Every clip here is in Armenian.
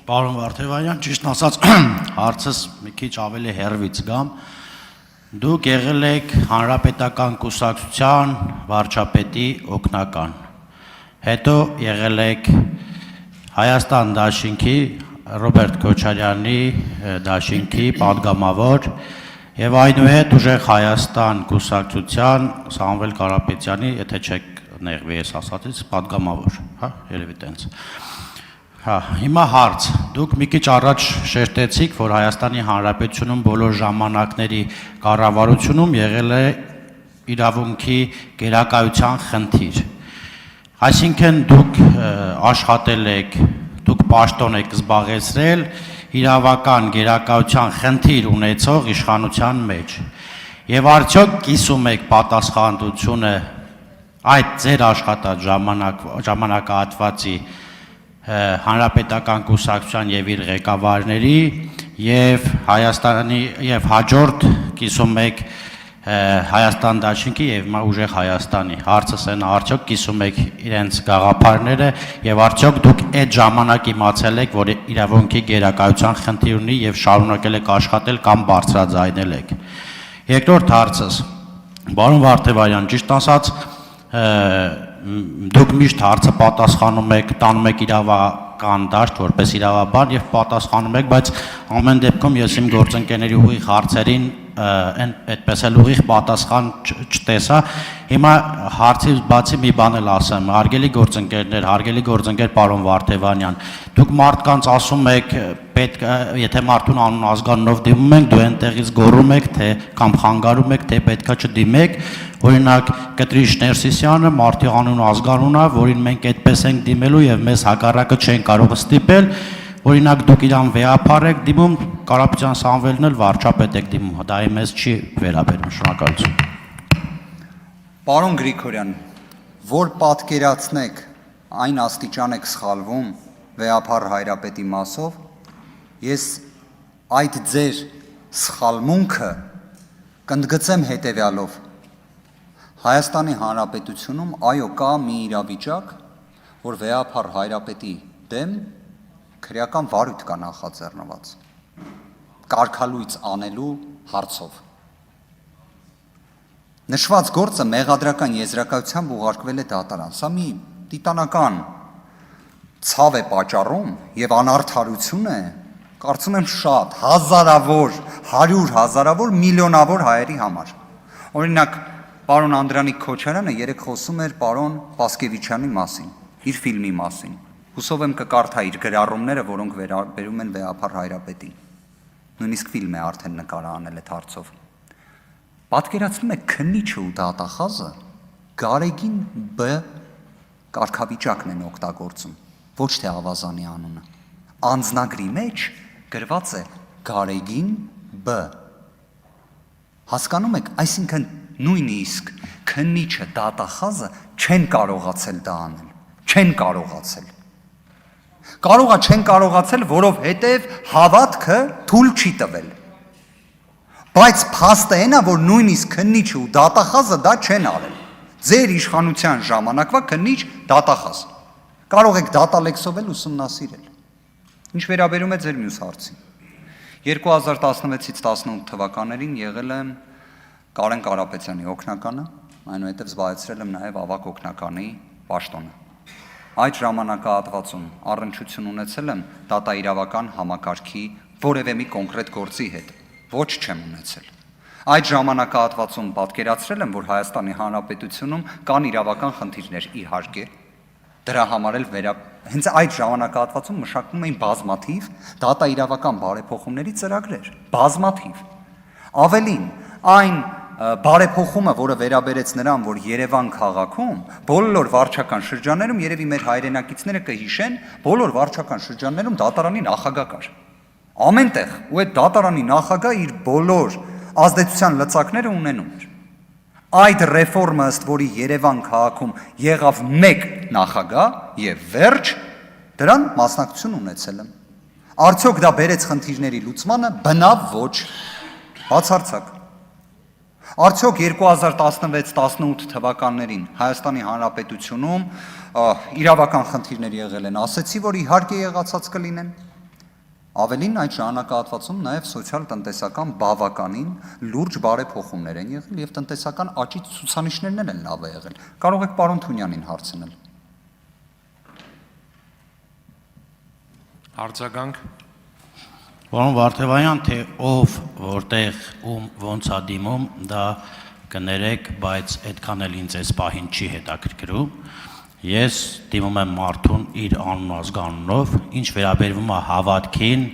Պարոն Վարդևանյան, ճիշտ ասած, հարցս մի քիչ ավելի հեռվից գամ։ Դուք եղել եք Հանրապետական կուսակցության վարչապետի օգնական, հետո եղել եք Հայաստան դաշինքի Ռոբերտ Քոչարյանի դաշինքի падգամավոր եւ այնուհետ ուժեղ Հայաստան կուսակցության Սամվել Կարապետյանի, եթե չեք նեղվի ես ասածից, падգամավոր, հա, երևի տենց։ Հա, հիմա հարց, դուք մի քիչ առաջ շեշտեցիք, որ Հայաստանի Հանրապետությունում բոլոր ժամանակների կառավարությունում եղել է իրավունքի գերակայության խնդիր։ Այսինքն դուք աշխատել եք, դուք պաշտոն եք զբաղեցրել իրավական գերակայության խնդիր ունեցող իշխանության մեջ։ Եվ արդյոք կիսում եք պատասխանատվությունը այդ ձեր աշխատած ժամանակահատվածի Հանրապետական կուսակցության եւ իր ղեկավարների եւ Հայաստանի եւ հաջորդ կիսում եք Հայաստան դաշինքի եւ ուժեղ Հայաստանի հարցս այն արդյոք կիսում եք իրենց գաղափարները եւ արդյոք դուք այդ ժամանակ իմացել եք որ իրավունքի գերակայության խնդիր ունի եւ շարունակել եք աշխատել կամ բարձրաձայնել եք։ Երկրորդ հարցս Պարոն Վարդևանյան, ճիշտ ասած դուք միշտ հարցը պատասխանում եք, տանում եք իրավական դաշտ որպես իրավաբան եւ պատասխանում եք, բայց ամեն դեպքում ես իմ գործընկերների ուղիղ հարցերին այդպես էլ ուղիղ պատասխան չտեսա։ Հիմա հարցից բացի մի բան էլ ասեմ, հարգելի գործընկեր պարոն Վարդևանյան, դուք մարդկանց ասում եք պետք եթե մարդուն անուն ազգանունով դիմում ենք, դու այնտեղից գոռում եք, թե կամ խանգարում եք, թե պետքա չդիմեք, օրինակ Կտրիշ Ներսիսյանը մարդի անուն ազգանունն է, որին մենք այդպես ենք դիմելու եւ մեզ հակառակը չեն կարող ստիպել, օրինակ դուք իրան վեհապար եք դիմում, Կարապետյան Սամվելն էլ վարչապետ եք դիմում, դա մեզ չի վերաբերում, շնորհակալություն։ Պարոն Գրիգորյան, որ պատկերացնեք այն աստիճան եք սխալվում վեհապար Հայրապետի մասով, ես այդ ձեր սխալմունքը կընդգծեմ հետևյալով. Հայաստանի Հանրապետությունում այո կա մի իրավիճակ, որ վեհապար Հայրապետի դեմ քրեական վարույթ կա նախաձեռնված կարգալույծ անելու հարցով։ Նշված գործը մեղադրական եզրակացությամբ ուղարկվել է դատարան։ Սա մի տիտանական ցավ է պատճառում եւ անարդարություն է, կարծում եմ շատ հազարավոր, 100,000-ավոր, միլիոնավոր հայերի համար։ Օրինակ, պարոն Անդրանիկ Քոչարյանը երեք խոսում էր պարոն Պասկևիչյանի մասին, իր ֆիլմի մասին։ Հուսով եմ կկարդա իր գրառումները, որոնք վերաբերում են վեհապար Հայրապետին։ Նույնիսկ ֆիլմ է արդեն նկարահանել այդ հարցով։ Պատկերացնում եք քննիչը ու դատախազը Գարեգին B կարգավիճակն են օգտագործում, ոչ թե ավազանի անունը։ Անձնագրի մեջ գրված է Գարեգին B։ Հասկանում եք, այսինքն նույնիսկ քննիչը դատախազը չեն կարողացել դա անել, չեն կարողացել։ Կարողա չեն կարողացել, որովհետև հավատքը թույլ չի տվել։ Բայց փաստը այն է, որ նույնիսկ քննիչը ու դատախազը դա չեն արել։ Ձեր իշխանության ժամանակվա քննիչ դատախազ։ Կարող եք դատալեքսով էլ ուսումնասիրել։ Ինչ վերաբերում է ձեր մյուս հարցին։ 2016-ից 18 թվականներին եղել եմ Կարեն Կարապետյանի օգնականը, այնուհետև զբաղեցրել եմ նաև ավագ օգնականի պաշտոնը։ Այդ ժամանակահատվածում առնչություն ունեցել եմ դատաիրավական համակարգի որևէ մի կոնկրետ գործի հետ, ոչ չեմ ունեցել։ Այդ ժամանակահատվածում պատկերացրել եմ, որ Հայաստանի Հանրապետությունում կան իրավական խնդիրներ, իհարկե, դրա համար էլ հենց այդ ժամանակահատվածում մշակվում էին բազմաթիվ դատաիրավական բարեփոխումների ծրագրեր, բազմաթիվ։ Ավելին, այն բարեփոխումը, որը վերաբերեց նրան, որ Երևան քաղաքում բոլոր վարչական շրջաններում, երևի մեր հայրենակիցները կհիշեն, բոլոր վարչական շրջաններում դատարանի նախագահ կար։ Ամենտեղ, ու այդ դատարանի նախագահը իր բոլոր ազդեցության լծակները ունենում էր։ Այդ ռեֆորմը, ըստ որի Երևան քաղաքում եղավ մեկ նախագահ եւ վերջ, դրան մասնակցություն ունեցել եմ։ Արդյոք դա բերեց խնդիրների լուծմանը, բնավ ոչ, բացարձակ։ Արդյոք 2016-18 թվականներին Հայաստանի Հանրապետությունում իրավական խնդիրներ եղել են, ասեցի, որ իհարկե եղածած կլինեն։ Ավելին այդ ժամանակահատվածում նաև սոցիալ-տնտեսական բավականին լուրջ բարեփոխումներ են եղել եւ տնտեսական աճի ցուցանիշներն են լավ եղել։ Կարող եք պարոն Թունյանին հարցնել։ Արձագանք։ Պարոն Վարդևանյան, թե ով որտեղ ում ոնց է դիմում, դա կներեք, բայց այդքան էլ ինձ այս պահին չի հետաքրքրում։ Ես դիմում եմ մարդուն իր անուն ազգանունով, ինչ վերաբերվում է հավատքին,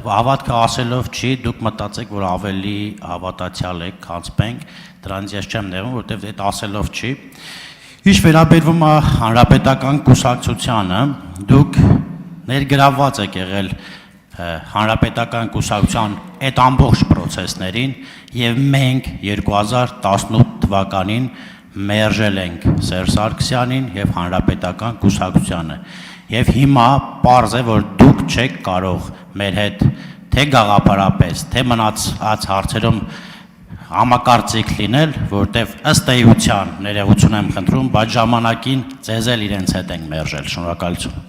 հավատքը ասելով չի, դուք մտածեք, որ ավելի հավատացյալ եք, քան մենք, դրանից ես չեմ նեղում, որովհետև այդ ասելով չի։ Ինչ վերաբերվում է հանրապետական կուսակցությանը, դուք ներգրավված եք եղել հանրապետական կուսակցության այդ ամբողջ process-ներին եւ մենք 2018 թվականին մերժել ենք Սերժ Սարգսյանին եւ հանրապետական կուսակցությանը եւ հիմա պարզ է որ դուք չեք կարող մեր հետ թե գաղափարապես թե մնացած հարցերում համակարծիք լինել որտեվ ըստ էության ներողություն եմ խնդրում բայց ժամանակին ձեզ էլ իրենց հետ ենք մերժել շնորհակալություն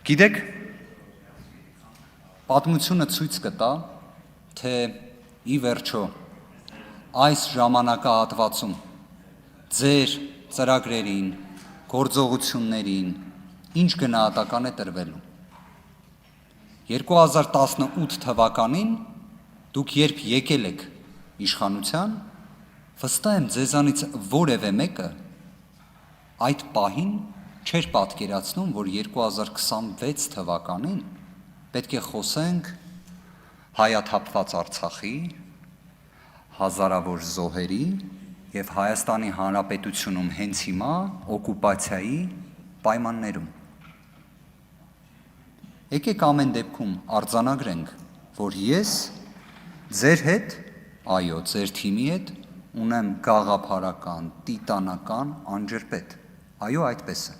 Գիտեք պատմությունը ցույց կտա թե ի վերջո այս ժամանակահատվածում ձեր ծրագրերին, գործողություններին ինչ գնահատական է տրվելու։ 2018 թվականին դուք երբ եկել եք իշխանության, վստահ եմ ձեզանից որևէ մեկը այդ պահին չէր պատկերացնում, որ 2026 թվականին պետք է խոսենք հայաթափված Արցախի հազարավոր զոհերի եւ Հայաստանի Հանրապետությունում հենց հիմա օկուպացիայի պայմաններում։ Եկեք ամեն դեպքում արձանագրենք, որ ես ձեր հետ, այո, ձեր թիմի հետ ունեմ գաղափարական, տիտանական անջրպետ։ Այո, այդպես է։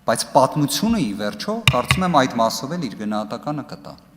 Բայց պատմությունը ի վերջո, կարծում եմ այդ մասով էլ իր գնահատականը կտա։